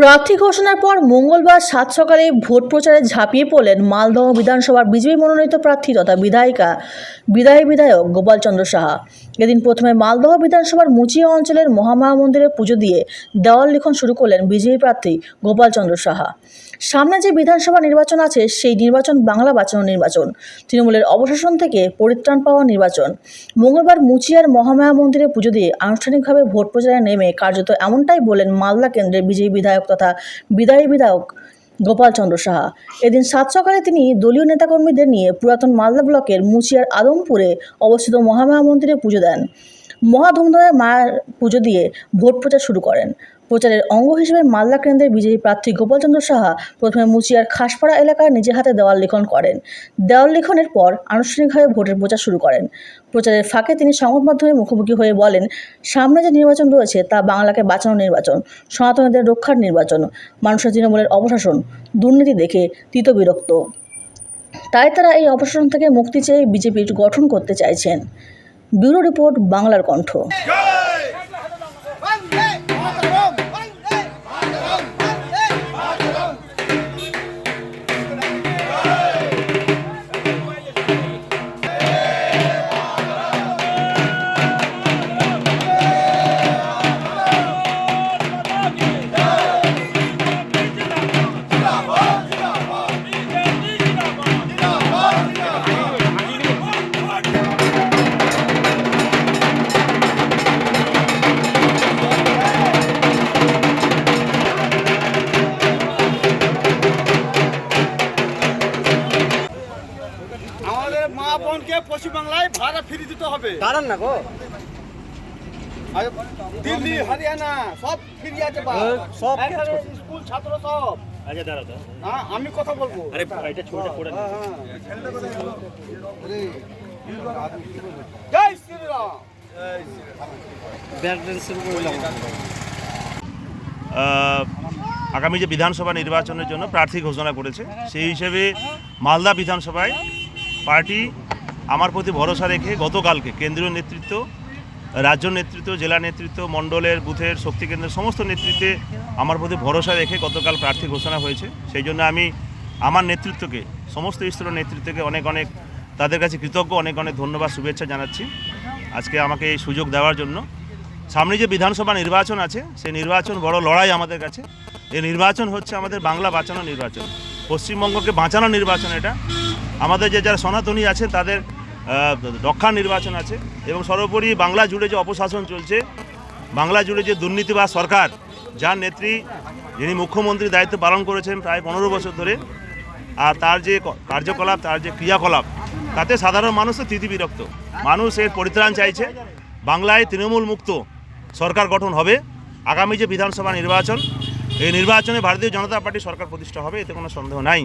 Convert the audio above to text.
প্রার্থী ঘোষণার পর মঙ্গলবার সাত সকালে ভোট প্রচারে ঝাঁপিয়ে পড়লেন মালদহ বিধানসভার বিজেপি মনোনীত প্রার্থী তথা বিধায়ক গোপাল চন্দ্র সাহা। এদিন প্রথমে মালদহ বিধানসভার মুচিয়া অঞ্চলের মহামায়া মন্দিরে পুজো দিয়ে দেওয়াল লিখন শুরু করলেন বিজেপি প্রার্থী গোপাল চন্দ্র সাহা। সামনে যে বিধানসভা নির্বাচন আছে সেই নির্বাচন বাংলা বাঁচানো নির্বাচন, তৃণমূলের অবশাসন থেকে পরিত্রাণ পাওয়া নির্বাচন। মঙ্গলবার মুচিয়ার মহামায়া মন্দিরে পুজো দিয়ে আনুষ্ঠানিকভাবে ভোট প্রচারে নেমে কার্যত এমনটাই বলেন মালদা কেন্দ্রের বিজেপি বিধায়ক তথা বিধায়ক গোপাল চন্দ্র সাহা। এদিন সাত সকালে তিনি দলীয় নেতাকর্মীদের নিয়ে পুরাতন মালদা ব্লকের মুচিয়ার আদমপুরে অবস্থিত মহামায়া মন্দিরে পুজো দেন। মহা ধুমধামে মায়ের পুজো দিয়ে ভোট প্রচার শুরু করেন। প্রচারের অঙ্গ হিসেবে মালদা কেন্দ্রের বিজেপি প্রার্থী গোপাল চন্দ্র সাহা প্রথমে মুচিয়ার খাসপাড়া এলাকায় নিজের হাতে দেওয়াল লিখন করেন। দেওয়াল লিখনের পর আনুষ্ঠানিকভাবে ভোটের প্রচার শুরু করেন। প্রচারের ফাঁকে তিনি সংবাদ মাধ্যমের মুখোমুখি হয়ে বলেন, সামনে যে নির্বাচন রয়েছে তা বাংলাকে বাঁচানোর নির্বাচন, সনাতনীদের রক্ষার নির্বাচন। মানুষের তৃণমূলের অপশাসন, দুর্নীতি দেখে তিতবিরক্ত, তাই তারা এই অপশাসন থেকে মুক্তি চেয়ে বিজেপির গঠন করতে চাইছেন। ব্যুরো রিপোর্ট, বাংলার কণ্ঠ। আমাদের মা বোনকে পশ্চিমবাংলায় ভাড়া ফিরিয়ে দিতে হবে। কারণ না গো, দিল্লি হরিয়ানা সব ফ্রি আছে, সব স্কুল ছাত্র সব। আচ্ছা দাঁড়াও তো, হ্যাঁ, আমি কথা বলবো। আরে এটা ছোটটা করে না। জয় শ্রীরাম। ব্যাক ডান্স শুরু করলাম। আগামী যে বিধানসভা নির্বাচনের জন্য প্রার্থী ঘোষণা করেছে, সেই হিসেবে মালদা বিধানসভায় পার্টি আমার প্রতি ভরসা রেখে গতকালকে কেন্দ্রীয় নেতৃত্ব, রাজ্য নেতৃত্ব, জেলা নেতৃত্ব, মণ্ডলের, বুথের, শক্তি কেন্দ্রের সমস্ত নেতৃত্বে আমার প্রতি ভরসা রেখে গতকাল প্রার্থী ঘোষণা হয়েছে। সেই জন্য আমি আমার নেতৃত্বকে, সমস্ত স্তরের নেতৃত্বকে অনেক তাদের কাছে কৃতজ্ঞ, অনেক ধন্যবাদ, শুভেচ্ছা জানাচ্ছি আজকে আমাকে এই সুযোগ দেওয়ার জন্য। সামনে যে বিধানসভা নির্বাচন আছে সেই নির্বাচন বড় লড়াই আমাদের কাছে। এই নির্বাচন হচ্ছে আমাদের বাংলা বাঁচানো নির্বাচন, পশ্চিমবঙ্গকে বাঁচানো নির্বাচন। এটা আমাদের যারা সনাতনী আছেন তাদের রক্ষার নির্বাচন আছে, এবং সর্বোপরি বাংলা জুড়ে যে অপশাসন চলছে, বাংলা জুড়ে যে দুর্নীতিবাজ সরকার, যার নেত্রী, যিনি মুখ্যমন্ত্রী দায়িত্ব পালন করেছেন প্রায় 15 বছর ধরে, আর তার যে কার্যকলাপ, তার যে ক্রিয়াকলাপ, তাতে সাধারণ মানুষ তো তিতিবিরক্ত। মানুষ এর পরিত্রাণ চাইছে। বাংলায় তৃণমূল মুক্ত সরকার গঠন হবে। আগামী যে বিধানসভা নির্বাচন, এই নির্বাচনে ভারতীয় জনতা পার্টি সরকার প্রতিষ্ঠা হবে, এতে কোনো সন্দেহ নাই।